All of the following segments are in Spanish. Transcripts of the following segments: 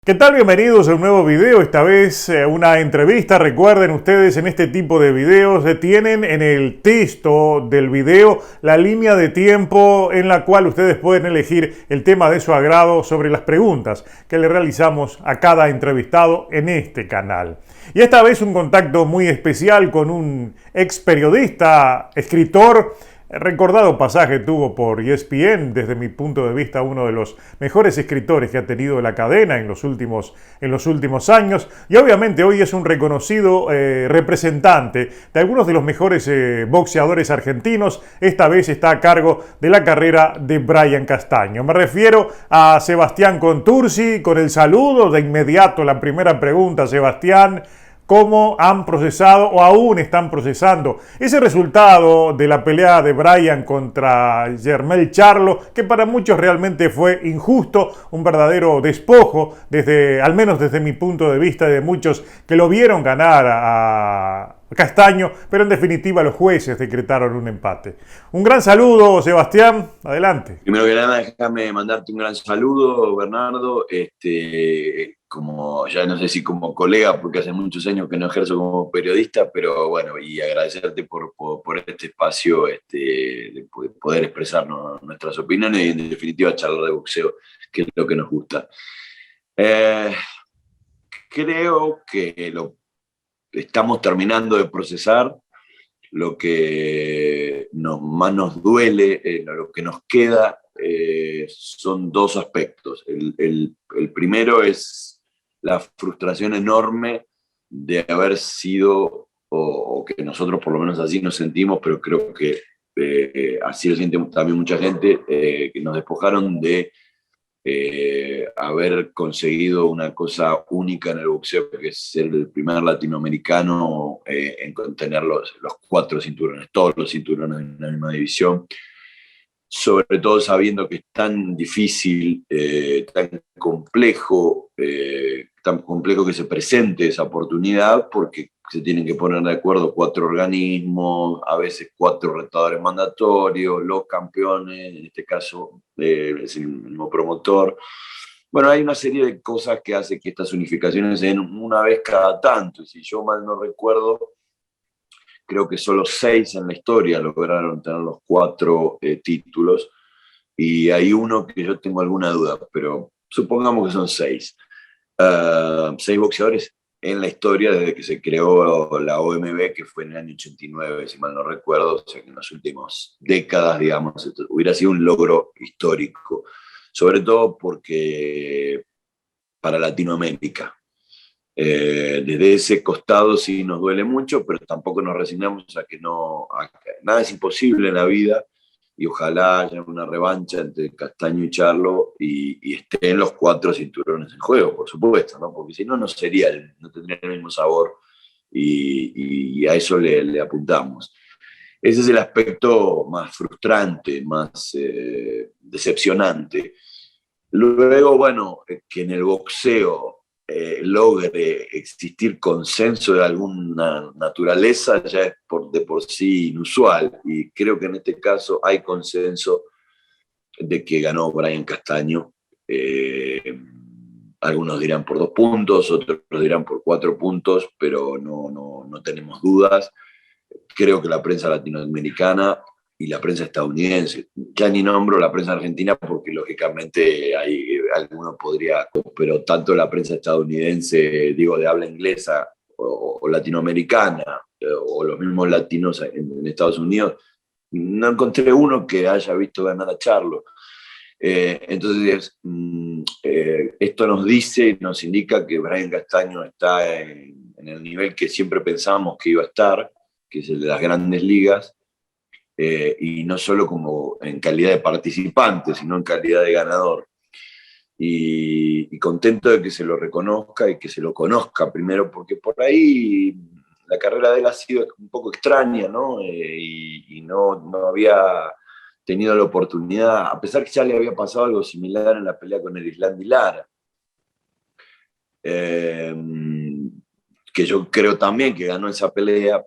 ¿Qué tal? Bienvenidos a un nuevo video, esta vez una entrevista. Recuerden ustedes, en este tipo de videos tienen en el texto del video la línea de tiempo en la cual ustedes pueden elegir el tema de su agrado sobre las preguntas que le realizamos a cada entrevistado en este canal. Y esta vez un contacto muy especial con un ex periodista, escritor. Recordado pasaje tuvo por ESPN, desde mi punto de vista uno de los mejores escritores que ha tenido la cadena en los últimos años, y obviamente hoy es un reconocido representante de algunos de los mejores boxeadores argentinos. Esta vez está a cargo de la carrera de Brian Castaño. Me refiero a Sebastián Contursi. Con el saludo de inmediato, la primera pregunta, Sebastián: ¿cómo han procesado o aún están procesando ese resultado de la pelea de Brian contra Jermell Charlo, que para muchos realmente fue injusto, un verdadero despojo, al menos desde mi punto de vista, de muchos que lo vieron ganar a Castaño, pero en definitiva los jueces decretaron un empate? Un gran saludo, Sebastián, adelante. Primero que nada, déjame mandarte un gran saludo, Bernardo. Como ya no sé si como colega, porque hace muchos años que no ejerzo como periodista, pero bueno, y agradecerte por este espacio, de poder expresarnos nuestras opiniones y en definitiva charlar de boxeo, que es lo que nos gusta. Eh, Creo que lo estamos terminando de procesar. Lo que más nos duele, lo que nos queda, son dos aspectos. El primero es la frustración enorme de haber sido, o que nosotros por lo menos así nos sentimos, pero creo que así lo siente también mucha gente, que nos despojaron de haber conseguido una cosa única en el boxeo, que es ser el primer latinoamericano en tener los cuatro cinturones, todos los cinturones en la misma división, sobre todo sabiendo que es tan difícil, tan complejo que se presente esa oportunidad, porque se tienen que poner de acuerdo cuatro organismos, a veces cuatro retadores mandatorios, los campeones, en este caso es el mismo promotor. Bueno, hay una serie de cosas que hace que estas unificaciones se den una vez cada tanto. Y si yo mal no recuerdo, creo que solo 6 en la historia lograron tener los cuatro títulos. Y hay uno que yo tengo alguna duda, pero supongamos que son 6. 6 boxeadores en la historia desde que se creó la OMB, que fue en el año 89, si mal no recuerdo, o sea que en las últimas décadas, digamos, esto hubiera sido un logro histórico, sobre todo porque para Latinoamérica. Desde ese costado sí nos duele mucho, pero tampoco nos resignamos a que nada es imposible en la vida, y ojalá haya una revancha entre Castaño y Charlo y estén los cuatro cinturones en juego, por supuesto, ¿no? Porque si no, no tendría el mismo sabor, y a eso le apuntamos. Ese es el aspecto más frustrante, más decepcionante. Luego, bueno, que en el boxeo logre existir consenso de alguna naturaleza ya es de por sí inusual, y creo que en este caso hay consenso de que ganó Brian Castaño. Algunos dirán por 2 puntos, otros dirán por 4 puntos, pero no tenemos dudas. Creo que la prensa latinoamericana y la prensa estadounidense, ya ni nombro la prensa argentina porque lógicamente hay alguno podría, pero tanto la prensa estadounidense, digo, de habla inglesa o latinoamericana, o los mismos latinos en Estados Unidos, no encontré uno que haya visto ganar a Charlo. Entonces, esto nos indica que Brian Castaño está en el nivel que siempre pensábamos que iba a estar, que es el de las grandes ligas, y no solo como en calidad de participante, sino en calidad de ganador. Y contento de que se lo reconozca y que se lo conozca primero, porque por ahí la carrera de él ha sido un poco extraña, ¿no? Y no había tenido la oportunidad, a pesar que ya le había pasado algo similar en la pelea con Erislandy Lara. Que yo creo también que ganó esa pelea,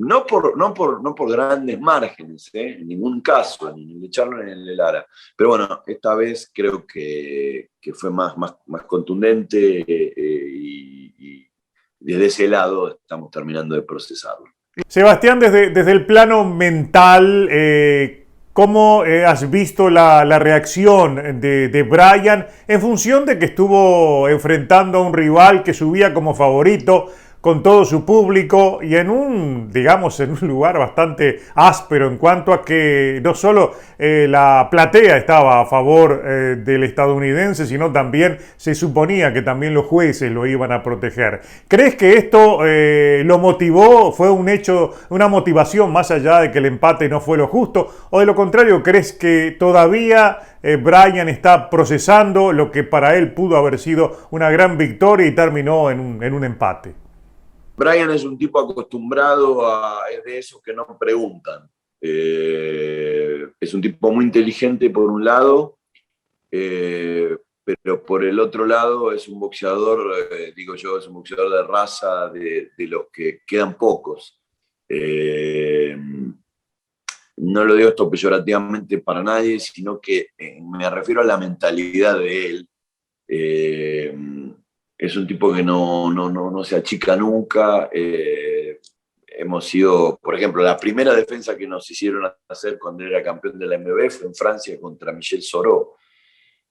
no por grandes márgenes, en ningún caso, ni en el de Charlo ni en el de Lara. Pero bueno, esta vez creo que fue más contundente y desde ese lado estamos terminando de procesarlo. Sebastián, desde el plano mental, ¿cómo has visto la reacción de Bryan en función de que estuvo enfrentando a un rival que subía como favorito con todo su público y digamos, en un lugar bastante áspero en cuanto a que no solo la platea estaba a favor del estadounidense, sino también se suponía que también los jueces lo iban a proteger? ¿Crees que esto lo motivó, fue un hecho, una motivación más allá de que el empate no fue lo justo? ¿O de lo contrario, crees que todavía Bryan está procesando lo que para él pudo haber sido una gran victoria y terminó en un empate? Bryan es un tipo acostumbrado es de esos que no preguntan. Es un tipo muy inteligente por un lado, pero por el otro lado es un boxeador, digo yo, es un boxeador de raza de los que quedan pocos. No lo digo esto peyorativamente para nadie, sino que me refiero a la mentalidad de él. Es un tipo que no se achica nunca. Hemos sido, por ejemplo, la primera defensa que nos hicieron hacer cuando era campeón de la MB fue en Francia contra Michel Soro.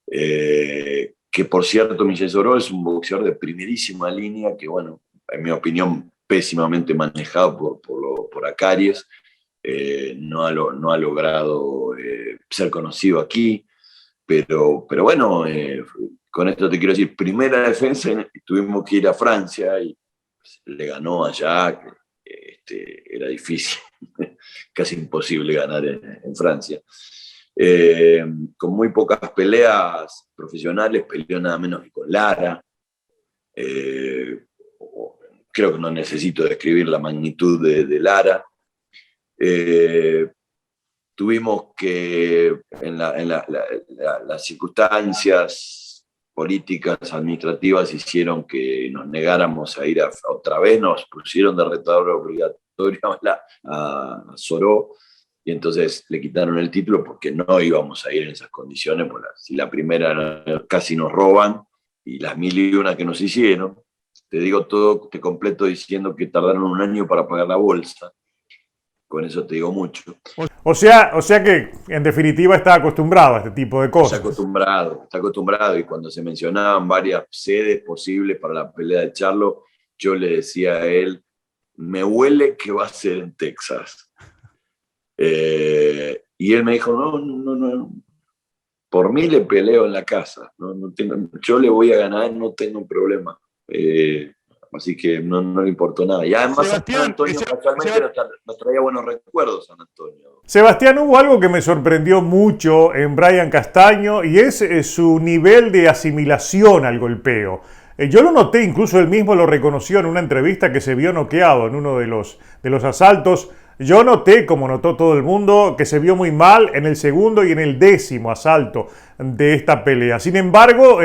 Que por cierto, Michel Soro es un boxeador de primerísima línea que, bueno, en mi opinión, pésimamente manejado por Acaries. No ha logrado ser conocido aquí, pero bueno, con esto te quiero decir, primera defensa, tuvimos que ir a Francia y le ganó allá, era difícil, casi imposible ganar en Francia. Con muy pocas peleas profesionales, peleó nada menos que con Lara. Creo que no necesito describir la magnitud de Lara. Tuvimos que, en las circunstancias políticas, administrativas, hicieron que nos negáramos a ir otra vez, nos pusieron de retador obligatorio a Soro, y entonces le quitaron el título porque no íbamos a ir en esas condiciones, porque si la primera casi nos roban, y las 1001 que nos hicieron, te digo todo, te completo diciendo que tardaron un año para pagar la bolsa. Con eso te digo mucho. O sea que en definitiva está acostumbrado a este tipo de cosas. Está acostumbrado. Y cuando se mencionaban varias sedes posibles para la pelea de Charlo, yo le decía a él, me huele que va a ser en Texas. Y él me dijo, no, por mí le peleo en la casa. Yo le voy a ganar, no tengo problema. Así que no le importó nada. Y además San Antonio casualmente nos traía buenos recuerdos, San Antonio. Sebastián, hubo algo que me sorprendió mucho en Bryan Castaño y es su nivel de asimilación al golpeo. Yo lo noté, incluso él mismo lo reconoció en una entrevista que se vio noqueado en uno de los asaltos. Yo noté, como notó todo el mundo, que se vio muy mal en el segundo y en el 10º asalto de esta pelea. Sin embargo,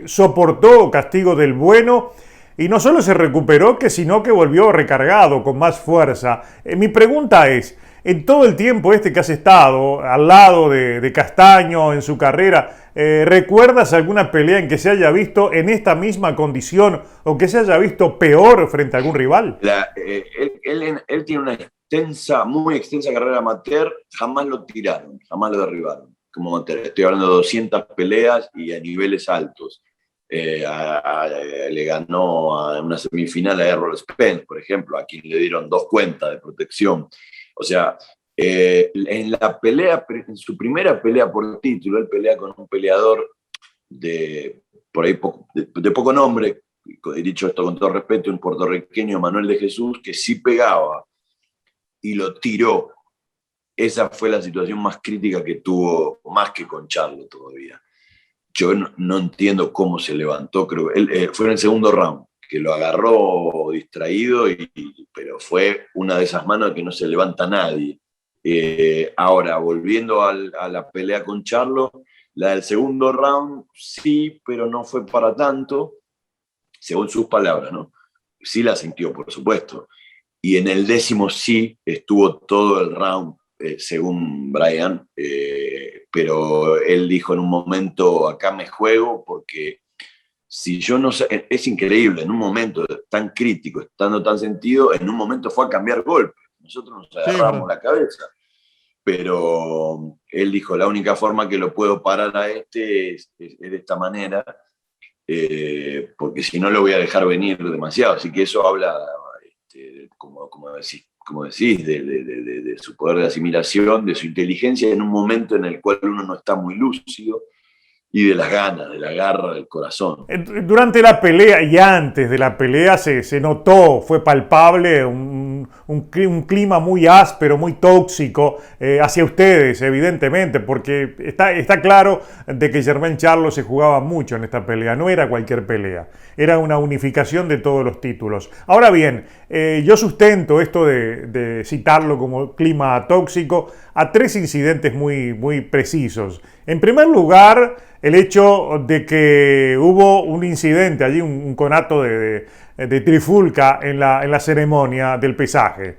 soportó castigo del bueno. Y no solo se recuperó, sino que volvió recargado, con más fuerza. Mi pregunta es, en todo el tiempo que has estado al lado de Castaño en su carrera, ¿recuerdas alguna pelea en que se haya visto en esta misma condición o que se haya visto peor frente a algún rival? Él tiene una muy extensa carrera amateur, jamás lo tiraron, jamás lo derribaron como amateur. Estoy hablando de 200 peleas y a niveles altos. Le ganó a una semifinal a Errol Spence, por ejemplo, a quien le dieron 2 cuentas de protección. O sea, en su primera pelea por título, él pelea con un peleador de poco nombre, y dicho esto con todo respeto, un puertorriqueño, Manuel de Jesús, que sí pegaba y lo tiró. Esa fue la situación más crítica que tuvo, más que con Charlo todavía. Yo no entiendo cómo se levantó, creo que fue en el segundo round, que lo agarró distraído, pero fue una de esas manos que no se levanta nadie. Ahora, volviendo a la pelea con Charlo, la del segundo round sí, pero no fue para tanto, según sus palabras, ¿no? Sí la sintió, por supuesto. y en el 10º sí estuvo todo el round, según Brian, pero él dijo en un momento, acá me juego porque si yo no sé, es increíble, en un momento tan crítico, estando tan sentido, en un momento fue a cambiar golpe. Nosotros nos Sí, es verdad. agarramos la cabeza, pero él dijo, la única forma que lo puedo parar a este es de esta manera, porque si no lo voy a dejar venir demasiado. Así que eso habla, como decís de su poder de asimilación, de su inteligencia en un momento en el cual uno no está muy lúcido, y de las ganas, de la garra, del corazón. Durante la pelea y antes de la pelea se notó, fue palpable un clima muy áspero, muy tóxico hacia ustedes, evidentemente, porque está claro de que Jermell Charlo se jugaba mucho en esta pelea, no era cualquier pelea, era una unificación de todos los títulos. Ahora bien, yo sustento esto de citarlo como clima tóxico a 3 incidentes muy precisos. En primer lugar, el hecho de que hubo un incidente allí, un conato de trifulca en la ceremonia del pesaje.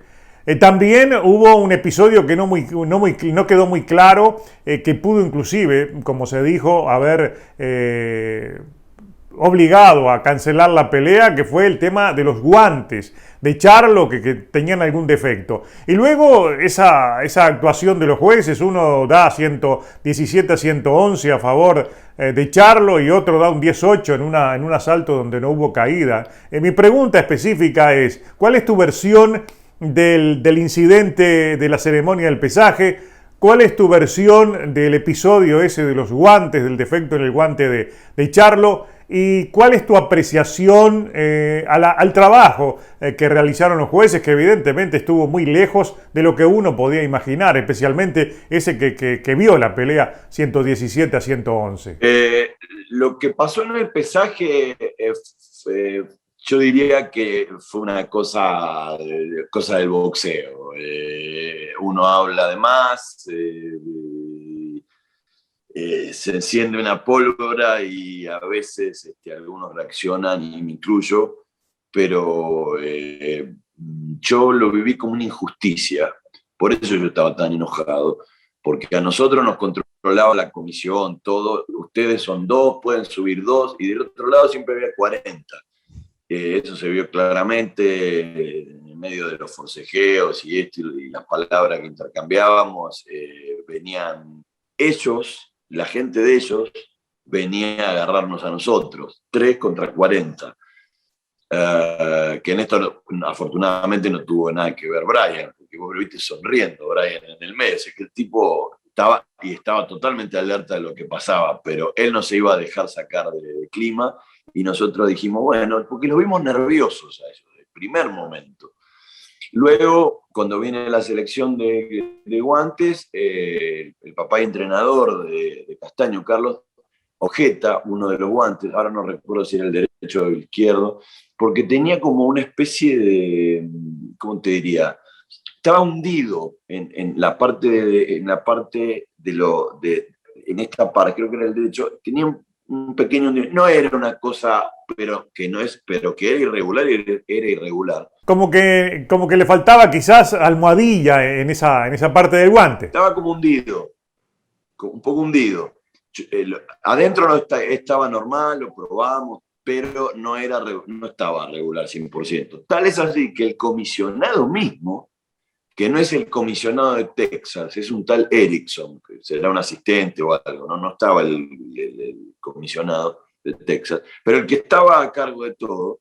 También hubo un episodio que no quedó muy claro, que pudo inclusive, como se dijo, haber obligado a cancelar la pelea, que fue el tema de los guantes de Charlo que tenían algún defecto. Y luego esa actuación de los jueces, uno da 117 a 111 a favor de Charlo y otro da un 18 en un asalto donde no hubo caída. Mi pregunta específica es, ¿cuál es tu versión del incidente de la ceremonia del pesaje? ¿Cuál es tu versión del episodio ese de los guantes, del defecto en el guante de Charlo? ¿Y cuál es tu apreciación al trabajo que realizaron los jueces, que evidentemente estuvo muy lejos de lo que uno podía imaginar, especialmente ese que vio la pelea 117 a 111? Lo que pasó en el pesaje, yo diría que fue una cosa del boxeo. Uno habla de más, se enciende una pólvora y a veces algunos reaccionan, y me incluyo, pero yo lo viví como una injusticia. Por eso yo estaba tan enojado, porque a nosotros nos controlaba la comisión, todo. Ustedes son 2, pueden subir 2, y del otro lado siempre había 40. Eso se vio claramente en medio de los forcejeos y las palabras que intercambiábamos. Venían ellos, la gente de ellos, venía a agarrarnos a nosotros, 3 contra 40. Que en esto afortunadamente no tuvo nada que ver Brian, porque vos lo viste sonriendo, Brian, en el medio. Es que el tipo estaba totalmente alerta de lo que pasaba, pero él no se iba a dejar sacar de clima, y nosotros dijimos, bueno, porque los vimos nerviosos a ellos, desde el primer momento. Luego, cuando viene la selección de guantes, el papá y entrenador de Castaño, Carlos, objeta uno de los guantes, ahora no recuerdo si era el derecho o el izquierdo, porque tenía como una especie de, ¿cómo te diría? Estaba hundido en la parte en esta parte, creo que era el derecho, tenía un pequeño, no era una cosa, pero que era irregular, era irregular. Como que le faltaba quizás almohadilla en esa parte del guante. Estaba como hundido, un poco hundido. Adentro no estaba normal, lo probamos, pero no estaba regular 100%. Tal es así que el comisionado mismo, que no es el comisionado de Texas, es un tal Erickson, que será un asistente o algo, no estaba el comisionado de Texas, pero el que estaba a cargo de todo,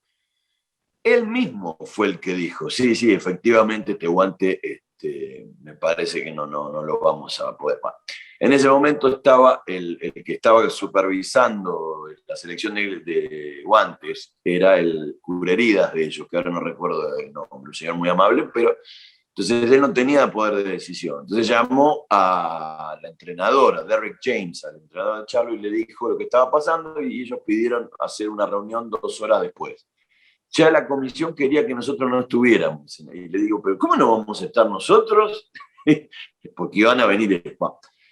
él mismo fue el que dijo, sí, efectivamente este guante me parece que no lo vamos a poder. En ese momento estaba el que estaba supervisando la selección de guantes, era el cubreheridas de ellos, que ahora no recuerdo el nombre, un señor muy amable, pero entonces él no tenía poder de decisión. Entonces llamó a la entrenadora, Derrick James, al entrenador de Charlo, y le dijo lo que estaba pasando, y ellos pidieron hacer una reunión 2 horas después. Ya la comisión quería que nosotros no estuviéramos. Y le digo, pero ¿cómo no vamos a estar nosotros? Porque iban a venir.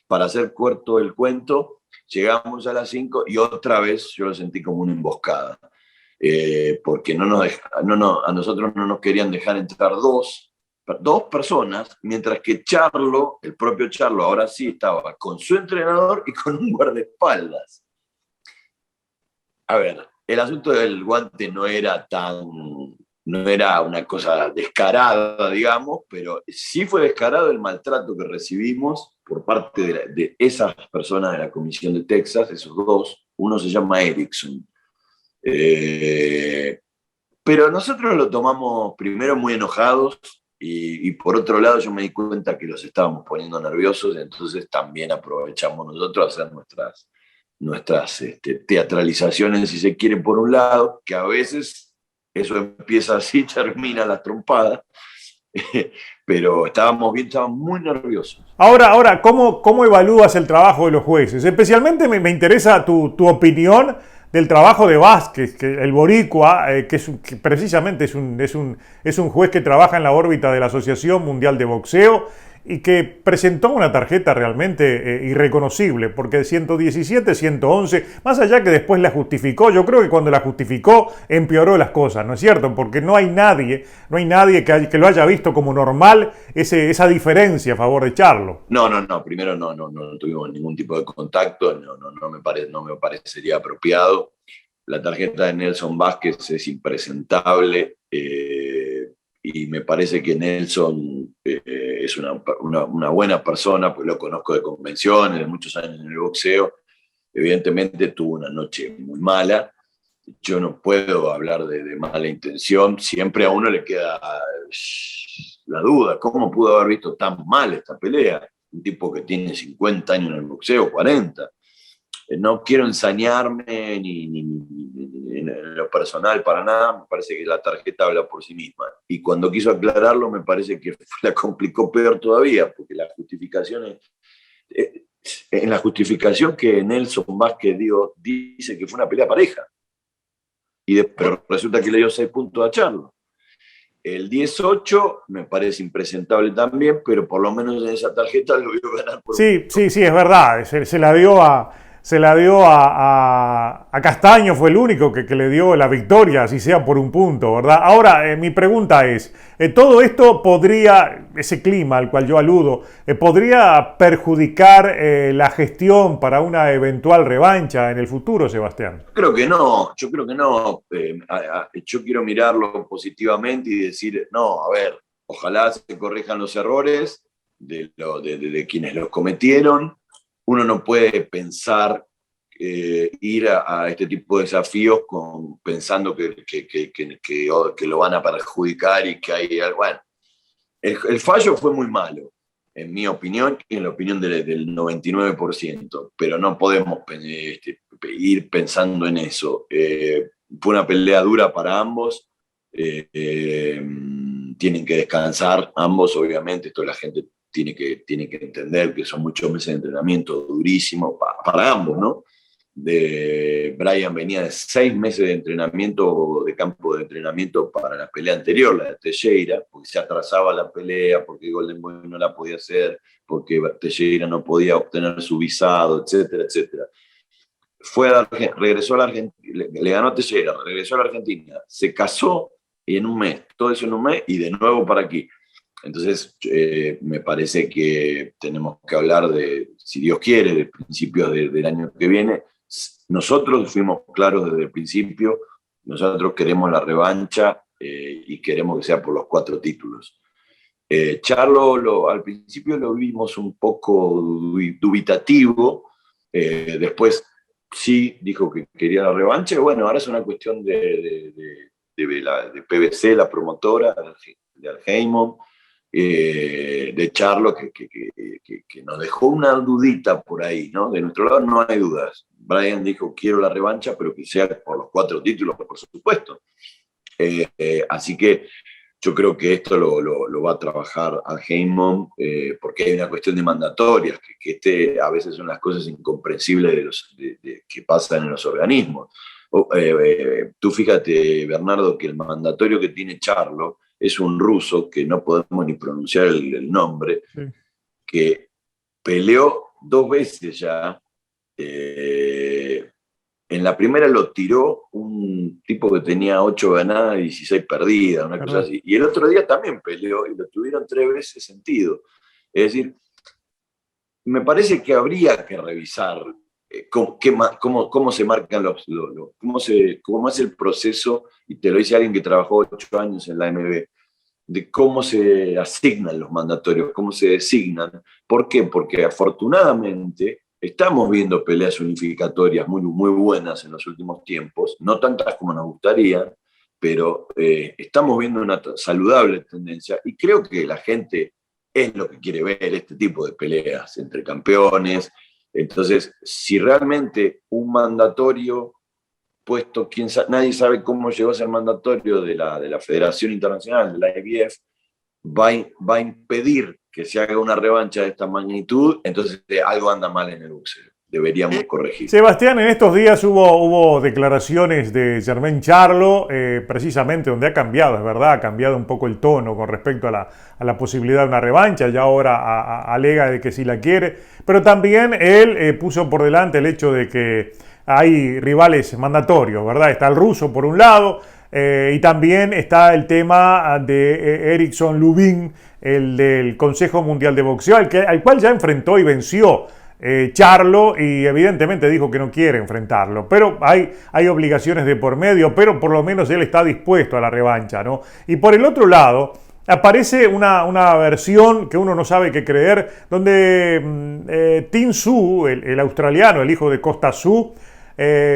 Para hacer corto el cuento, llegamos a las 5 y otra vez yo lo sentí como una emboscada. porque a nosotros no nos querían dejar entrar dos personas, mientras que Charlo, el propio Charlo, ahora sí estaba con su entrenador y con un guardaespaldas. A ver, el asunto del guante no era una cosa descarada, digamos, pero sí fue descarado el maltrato que recibimos por parte de esas personas de la Comisión de Texas, esos dos. Uno se llama Erickson. Pero nosotros lo tomamos primero muy enojados y por otro lado yo me di cuenta que los estábamos poniendo nerviosos, entonces también aprovechamos nosotros a hacer nuestras teatralizaciones, si se quiere, por un lado, que a veces eso empieza así, termina las trompadas, pero estábamos muy nerviosos. Ahora, ¿cómo evalúas el trabajo de los jueces? Especialmente me interesa tu opinión del trabajo de Vázquez, que el boricua, que precisamente es un juez que trabaja en la órbita de la Asociación Mundial de Boxeo y que presentó una tarjeta realmente irreconocible, porque 117, 111, más allá que después la justificó, yo creo que cuando la justificó empeoró las cosas, ¿no es cierto? Porque no hay nadie que lo haya visto como normal esa diferencia a favor de Charlo. No, primero no tuvimos ningún tipo de contacto, no me parecería apropiado. La tarjeta de Nelson Vázquez es impresentable, y me parece que Nelson es una buena persona, pues lo conozco de convenciones, de muchos años en el boxeo. Evidentemente tuvo una noche muy mala. Yo no puedo hablar de mala intención, siempre a uno le queda la duda, ¿cómo pudo haber visto tan mal esta pelea? Un tipo que tiene 50 años en el boxeo, 40. No quiero ensañarme ni en lo personal para nada, me parece que la tarjeta habla por sí misma. Y cuando quiso aclararlo, me parece que la complicó peor todavía, porque la justificación en la justificación que Nelson Vázquez dice que fue una pelea pareja, pero resulta que le dio 6 puntos a Charlo. El 18 me parece impresentable también, pero por lo menos en esa tarjeta lo vio ganar por un Sí, punto. sí, sí, es verdad. Se la dio a Castaño, fue el único que le dio la victoria, así sea por un punto, ¿verdad? Ahora, mi pregunta es, ¿todo esto podría, ese clima al cual yo aludo, podría perjudicar la gestión para una eventual revancha en el futuro, Sebastián? Yo creo que no. Yo quiero mirarlo positivamente y decir, no, a ver, ojalá se corrijan los errores de quienes los cometieron. Uno no puede pensar ir a este tipo de desafíos pensando que lo van a perjudicar y que hay algo. Bueno, el fallo fue muy malo, en mi opinión y en la opinión del 99%, pero no podemos ir pensando en eso. Fue una pelea dura para ambos. Tienen que descansar ambos, obviamente. Esto la gente tiene que entender que son muchos meses de entrenamiento durísimo para ambos, ¿no? Brian venía de 6 meses de entrenamiento, de campo de entrenamiento para la pelea anterior, la de Teixeira, porque se atrasaba la pelea, porque Golden Boy no la podía hacer, porque Teixeira no podía obtener su visado, etcétera, etcétera. Regresó a la Argentina, le ganó a Teixeira, regresó a la Argentina, se casó y en un mes, todo eso en un mes y de nuevo para aquí. Entonces, me parece que tenemos que hablar si Dios quiere, de principios del año que viene. Nosotros fuimos claros desde el principio, nosotros queremos la revancha, y queremos que sea por los 4 títulos. Charlo al principio lo vimos un poco dubitativo, después sí dijo que quería la revancha, y bueno, ahora es una cuestión de PBC, la promotora, de Alheimon, de Charlo, que nos dejó una dudita por ahí, ¿no? De nuestro lado no hay dudas. Brian dijo, quiero la revancha, pero que sea por los 4 títulos, por supuesto. Así que yo creo que esto lo va a trabajar Alheimon, porque hay una cuestión de mandatorias, que a veces son las cosas incomprensibles que pasan en los organismos. Tú fíjate, Bernardo, que el mandatorio que tiene Charlo es un ruso que no podemos ni pronunciar el nombre, Sí. que peleó 2 veces ya. En la primera lo tiró un tipo que tenía 8 ganadas y 16 perdidas, una cosa ¿verdad? así. Y el otro día también peleó y lo tuvieron 3 veces sentido. Es decir, me parece que habría que revisar cómo se marcan cómo es el proceso, y te lo dice alguien que trabajó 8 años en la AMB, de cómo se asignan los mandatorios, cómo se designan. ¿Por qué? Porque afortunadamente estamos viendo peleas unificatorias muy buenas en los últimos tiempos, no tantas como nos gustaría, pero estamos viendo una saludable tendencia y creo que la gente es lo que quiere ver, este tipo de peleas entre campeones. Entonces, si realmente un mandatorio puesto, nadie sabe cómo llegó a ser mandatorio de la Federación Internacional, de la IBF, va a impedir que se haga una revancha de esta magnitud, entonces algo anda mal en el boxeo. Deberíamos corregir. Sebastián, en estos días hubo declaraciones de Jermén Charlo, precisamente donde ha cambiado, es verdad, ha cambiado un poco el tono con respecto a la posibilidad de una revancha, ya ahora alega de que sí la quiere, pero también él puso por delante el hecho de que hay rivales mandatorios, ¿verdad? Está el ruso por un lado, y también está el tema de Erickson Lubin, el del Consejo Mundial de Boxeo, al cual ya enfrentó y venció Charlo, y evidentemente dijo que no quiere enfrentarlo, pero hay obligaciones de por medio, pero por lo menos él está dispuesto a la revancha, ¿no? Y por el otro lado, aparece una versión que uno no sabe qué creer, donde Tim Tszyu, el australiano, el hijo de Costa Tszyu,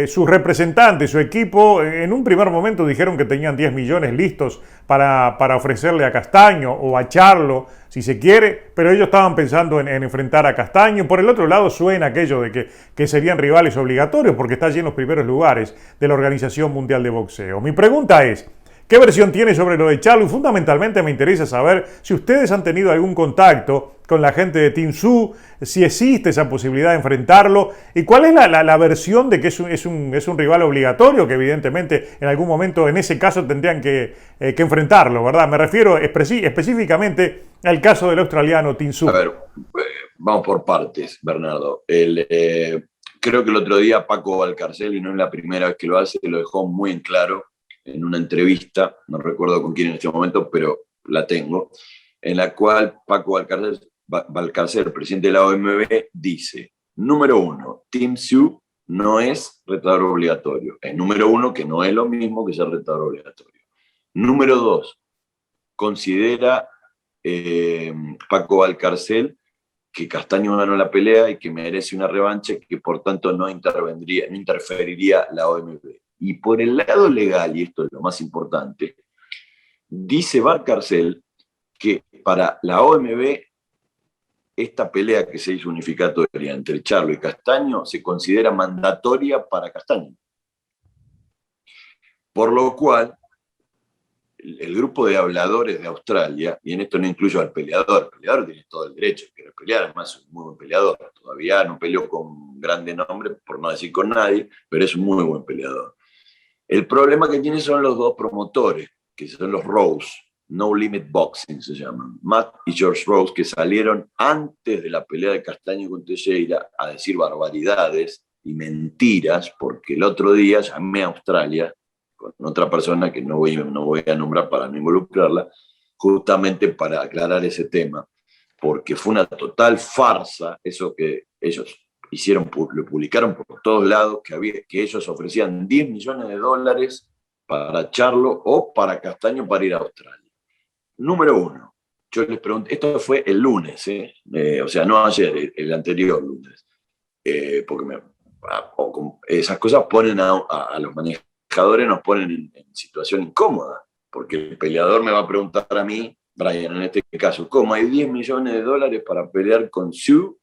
sus representantes, su equipo, en un primer momento dijeron que tenían 10 millones listos para ofrecerle a Castaño o a Charlo, si se quiere, pero ellos estaban pensando en enfrentar a Castaño. Por el otro lado suena aquello de que serían rivales obligatorios porque está allí en los primeros lugares de la Organización Mundial de Boxeo. Mi pregunta es, ¿qué versión tiene sobre lo de Charlo? Y fundamentalmente me interesa saber si ustedes han tenido algún contacto con la gente de Tim Tszyu, si existe esa posibilidad de enfrentarlo, y cuál es la versión de que es un rival obligatorio, que evidentemente en algún momento en ese caso tendrían que enfrentarlo, ¿verdad? Me refiero específicamente al caso del australiano Tim Tszyu. A ver, vamos por partes, Bernardo. Creo que el otro día Paco Valcarcel, y no es la primera vez que lo hace, lo dejó muy en claro en una entrevista, no recuerdo con quién en este momento, pero la tengo, en la cual Paco Valcarcel, presidente de la OMB, dice, número uno, Tim Tszyu no es retador obligatorio. Es número uno, que no es lo mismo que ser retador obligatorio. Número dos, considera Paco Valcarcel que Castaño ganó la pelea y que merece una revancha y que por tanto no interferiría la OMB. Y por el lado legal, y esto es lo más importante, dice Valcarcel que para la OMB esta pelea que se hizo unificatoria entre Charlo y Castaño se considera mandatoria para Castaño. Por lo cual, el grupo de habladores de Australia, y en esto no incluyo al peleador, el peleador tiene todo el derecho de pelear, además es un muy buen peleador, todavía no peleó con grande nombre, por no decir con nadie, pero es un muy buen peleador. El problema que tiene son los dos promotores, que son los Rose, No Limit Boxing se llaman, Matt y George Rose, que salieron antes de la pelea de Castaño con Teixeira a decir barbaridades y mentiras, porque el otro día llamé a Australia con otra persona que no voy a nombrar para no involucrarla, justamente para aclarar ese tema, porque fue una total farsa eso que ellos hicieron, lo publicaron por todos lados, que ellos ofrecían 10 millones de dólares para Charlo o para Castaño para ir a Australia. Número uno, yo les pregunté, esto fue el lunes, o sea, no ayer, el anterior lunes, porque esas cosas ponen a los manejadores, nos ponen en situación incómoda, porque el peleador me va a preguntar a mí, Brian, en este caso, ¿cómo hay 10 millones de dólares para pelear con Tszyu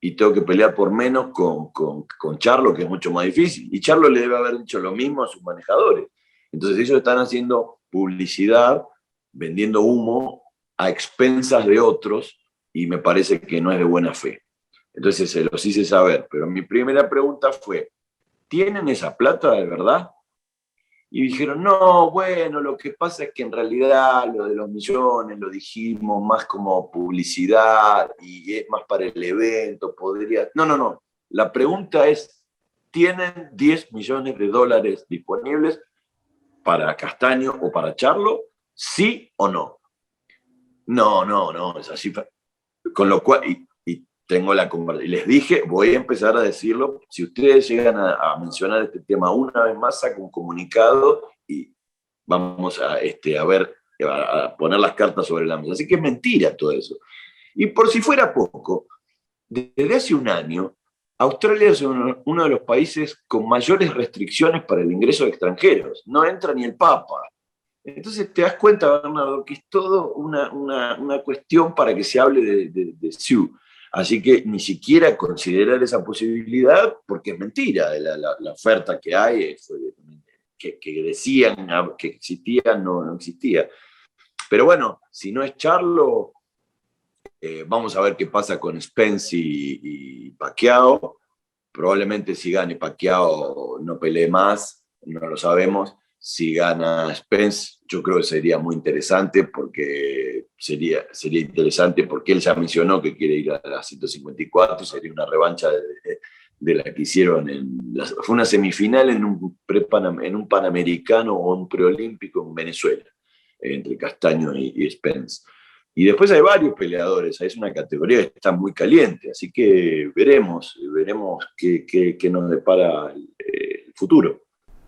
y tengo que pelear por menos con Charlo, que es mucho más difícil? Y Charlo le debe haber dicho lo mismo a sus manejadores. Entonces ellos están haciendo publicidad, vendiendo humo a expensas de otros, y me parece que no es de buena fe. Entonces se los hice saber, pero mi primera pregunta fue, ¿tienen esa plata de verdad? Y dijeron, no, bueno, lo que pasa es que en realidad lo de los millones lo dijimos más como publicidad y es más para el evento, podría... No. La pregunta es, ¿tienen 10 millones de dólares disponibles? para Castaño o para Charlo? ¿Sí o no? No, es así. Con lo cual, tengo la conversación. Y les dije, voy a empezar a decirlo. Si ustedes llegan a mencionar este tema una vez más, saco un comunicado y vamos a ver, a poner las cartas sobre la mesa. Así que es mentira todo eso. Y por si fuera poco, desde hace un año, Australia es uno de los países con mayores restricciones para el ingreso de extranjeros. No entra ni el Papa. Entonces te das cuenta, Bernardo, que es todo una cuestión para que se hable de Sioux. Así que ni siquiera considerar esa posibilidad, porque es mentira. La oferta que hay, que decían que existía, no existía. Pero bueno, si no es Charlo, vamos a ver qué pasa con Spence y Pacquiao. Probablemente si gane Pacquiao no pelee más, no lo sabemos. Si gana Spence, yo creo que sería muy interesante porque sería interesante porque él ya mencionó que quiere ir a la 154, sería una revancha de la que hicieron fue una semifinal en un Panamericano o un preolímpico en Venezuela, entre Castaño y Spence. Y después hay varios peleadores, es una categoría que está muy caliente, así que veremos qué nos depara el futuro.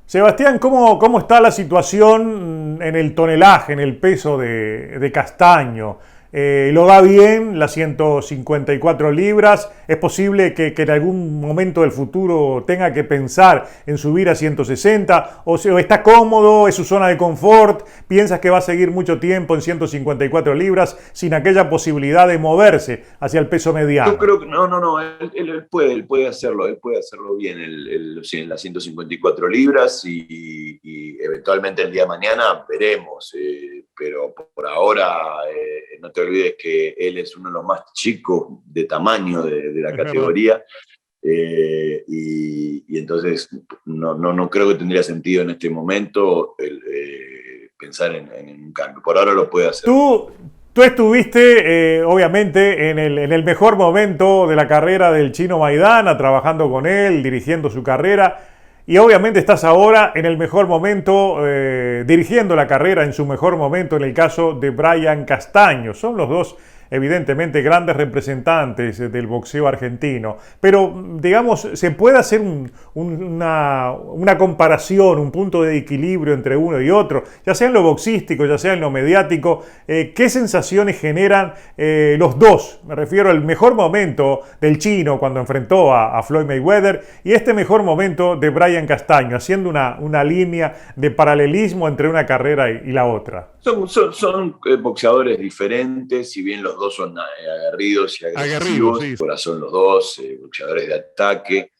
Sebastián, ¿cómo está la situación en el tonelaje, en el peso de Castaño? ¿Lo da bien las 154 libras? ¿Es posible que en algún momento del futuro tenga que pensar en subir a 160? ¿O está cómodo? ¿Es su zona de confort? ¿Piensas que va a seguir mucho tiempo en 154 libras sin aquella posibilidad de moverse hacia el peso mediano? Yo creo que no, él puede hacerlo bien en las 154 libras y eventualmente el día de mañana veremos, pero por ahora no te olvides que él es uno de los más chicos de tamaño de la categoría. Y entonces no creo que tendría sentido en este momento pensar en un cambio. Por ahora lo puede hacer. Tú estuviste, obviamente, en el mejor momento de la carrera del Chino Maidana, trabajando con él, dirigiendo su carrera, y obviamente estás ahora en el mejor momento, dirigiendo la carrera en su mejor momento, en el caso de Brian Castaño. Son los dos, evidentemente, grandes representantes del boxeo argentino. Pero, digamos, se puede hacer una comparación, un punto de equilibrio entre uno y otro, ya sea en lo boxístico, ya sea en lo mediático. ¿Qué sensaciones generan los dos? Me refiero al mejor momento del Chino cuando enfrentó a Floyd Mayweather y este mejor momento de Brian Castaño, haciendo una línea de paralelismo entre una carrera y la otra. Son boxeadores diferentes, si bien los dos son aguerridos y agresivos, sí. Ahora son los dos boxeadores de ataque.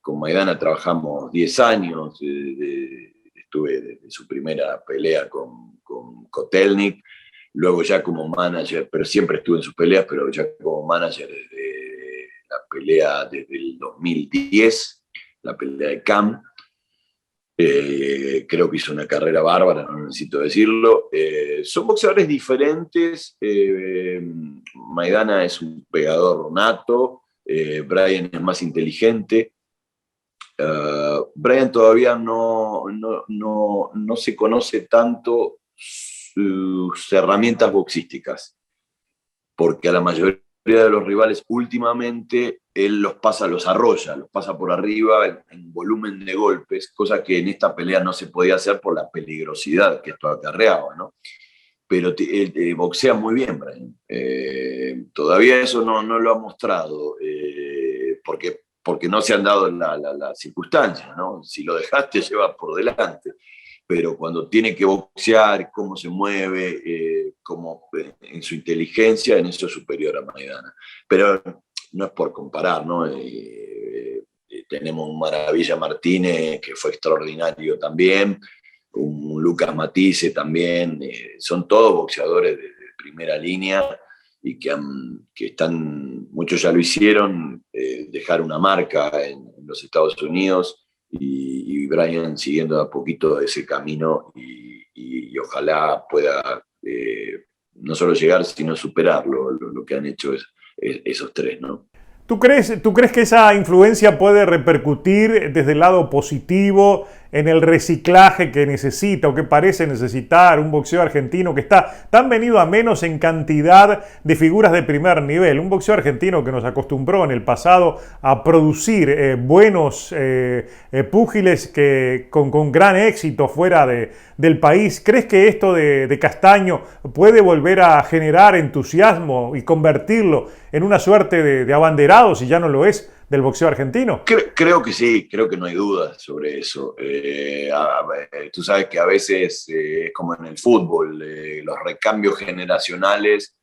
Con Maidana trabajamos 10 años, estuve desde su primera pelea con Kotelnik, luego ya como manager, pero siempre estuve en sus peleas, pero ya como manager desde la pelea desde el 2010, la pelea de Cam. Creo que hizo una carrera bárbara, no necesito decirlo. Son boxeadores diferentes. Maidana es un pegador nato, Brian es más inteligente. Brian todavía no se conoce tanto sus herramientas boxísticas, porque a la mayoría de los rivales últimamente él los arrolla, los pasa por arriba en volumen de golpes, cosa que en esta pelea no se podía hacer por la peligrosidad que esto acarreaba, ¿no? Pero boxea muy bien, Brian. Todavía eso no lo ha mostrado, porque no se han dado las circunstancias, ¿no? Si lo dejaste, lleva por delante. Pero cuando tiene que boxear, cómo se mueve, en su inteligencia, en eso es superior a Maidana. Pero no es por comparar, ¿no? Tenemos un Maravilla Martínez, que fue extraordinario también, un Lucas Matisse también, son todos boxeadores de primera línea y que están, muchos ya lo hicieron, dejar una marca en los Estados Unidos, y Brian siguiendo a poquito ese camino y ojalá pueda no solo llegar, sino superar lo que han hecho esos tres, ¿no? ¿Tú crees que esa influencia puede repercutir desde el lado positivo en el reciclaje que necesita o que parece necesitar un boxeo argentino que está tan venido a menos en cantidad de figuras de primer nivel? Un boxeo argentino que nos acostumbró en el pasado a producir buenos púgiles que con gran éxito fuera del país. ¿Crees que esto de Castaño puede volver a generar entusiasmo y convertirlo en una suerte de abanderado, si ya no lo es, del boxeo argentino? Creo que sí, creo que no hay dudas sobre eso. Tú sabes que a veces es como en el fútbol, los recambios generacionales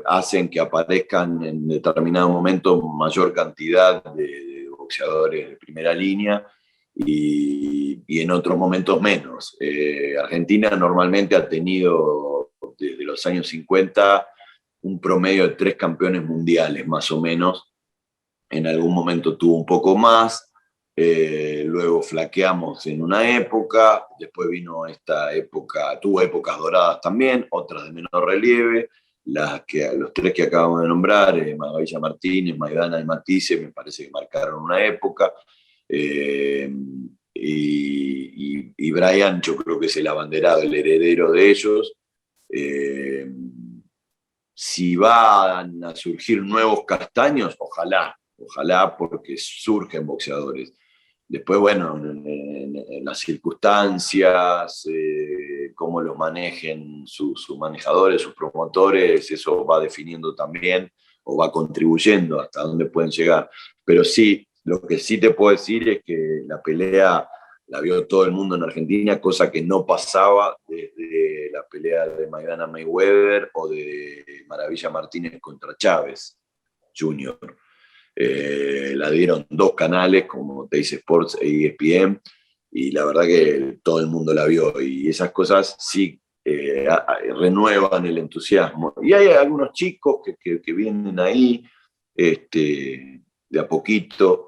hacen que aparezcan en determinado momento mayor cantidad de boxeadores de primera línea y en otros momentos menos. Argentina normalmente ha tenido desde los años 50 un promedio de 3 campeones mundiales más o menos. En algún momento tuvo un poco más, luego flaqueamos en una época, después vino esta época, tuvo épocas doradas también, otras de menor relieve, los 3 que acabamos de nombrar, Maravilla Martínez, Maidana y Matisse, me parece que marcaron una época, y Brian yo creo que es el abanderado, el heredero de ellos. Si van a surgir nuevos Castaños, ojalá porque surgen boxeadores. Después, bueno, en las circunstancias, cómo los manejen sus manejadores, sus promotores, eso va definiendo también o va contribuyendo hasta dónde pueden llegar. Pero sí, lo que sí te puedo decir es que la pelea la vio todo el mundo en Argentina, cosa que no pasaba desde la pelea de Maidana Mayweather o de Maravilla Martínez contra Chávez Jr. La dieron 2 canales como Teis Sports e ESPN y la verdad que todo el mundo la vio y esas cosas sí renuevan el entusiasmo. Y hay algunos chicos que vienen ahí de a poquito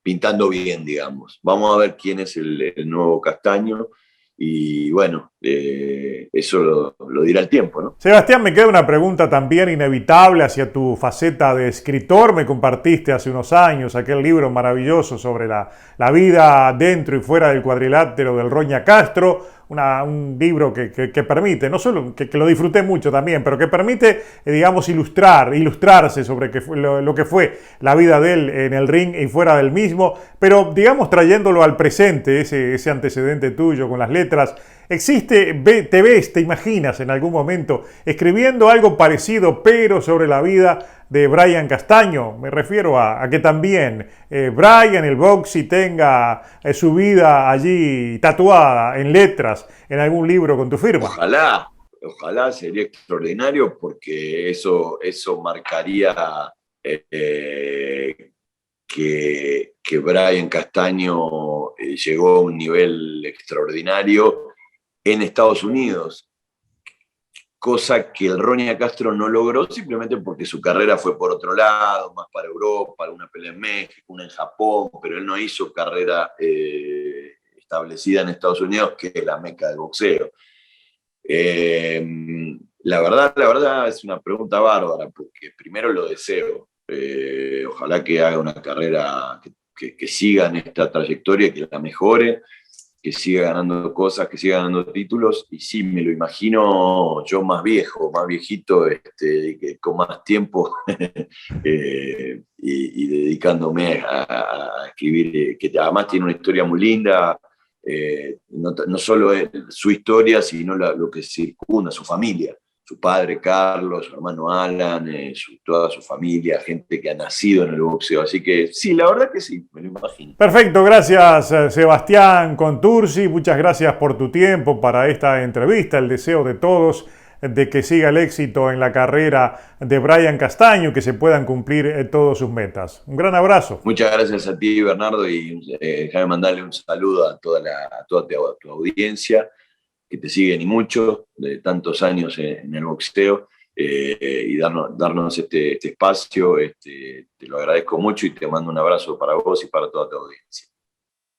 pintando bien, digamos. Vamos a ver quién es el nuevo Castaño y bueno, eso lo dirá el tiempo, ¿no? Sebastián, me queda una pregunta también inevitable hacia tu faceta de escritor. Me compartiste hace unos años aquel libro maravilloso sobre la vida dentro y fuera del cuadrilátero del Roña Castro. Un libro que permite, no solo que lo disfruté mucho también, pero que permite, digamos, ilustrarse sobre lo que fue la vida de él en el ring y fuera del mismo, pero, digamos, trayéndolo al presente, ese antecedente tuyo con las letras. ¿Te imaginas en algún momento escribiendo algo parecido, pero sobre la vida de Brian Castaño? Me refiero a que también Brian, el boxy, tenga su vida allí tatuada en letras en algún libro con tu firma. Ojalá sería extraordinario porque eso marcaría que Brian Castaño llegó a un nivel extraordinario en Estados Unidos, cosa que el Roña Castro no logró simplemente porque su carrera fue por otro lado, más para Europa, una pelea en México, una en Japón, pero él no hizo carrera establecida en Estados Unidos, que es la meca del boxeo. La verdad es una pregunta bárbara, porque primero lo deseo. Ojalá que haga una carrera que siga en esta trayectoria, que la mejore, que siga ganando cosas, que siga ganando títulos, y sí, me lo imagino yo más viejo, más viejito, con más tiempo, y dedicándome a escribir, que además tiene una historia muy linda, no solo su historia, sino lo que circunda, su familia, su padre Carlos, su hermano Alan, toda su familia, gente que ha nacido en el boxeo. Así que sí, la verdad que sí, me lo imagino. Perfecto, gracias Sebastián Contursi, muchas gracias por tu tiempo para esta entrevista. El deseo de todos de que siga el éxito en la carrera de Brian Castaño, que se puedan cumplir todas sus metas. Un gran abrazo. Muchas gracias a ti, Bernardo, y déjame mandarle un saludo a toda tu audiencia, que te siguen y mucho, de tantos años en el boxeo, y darnos este espacio, te lo agradezco mucho y te mando un abrazo para vos y para toda tu audiencia.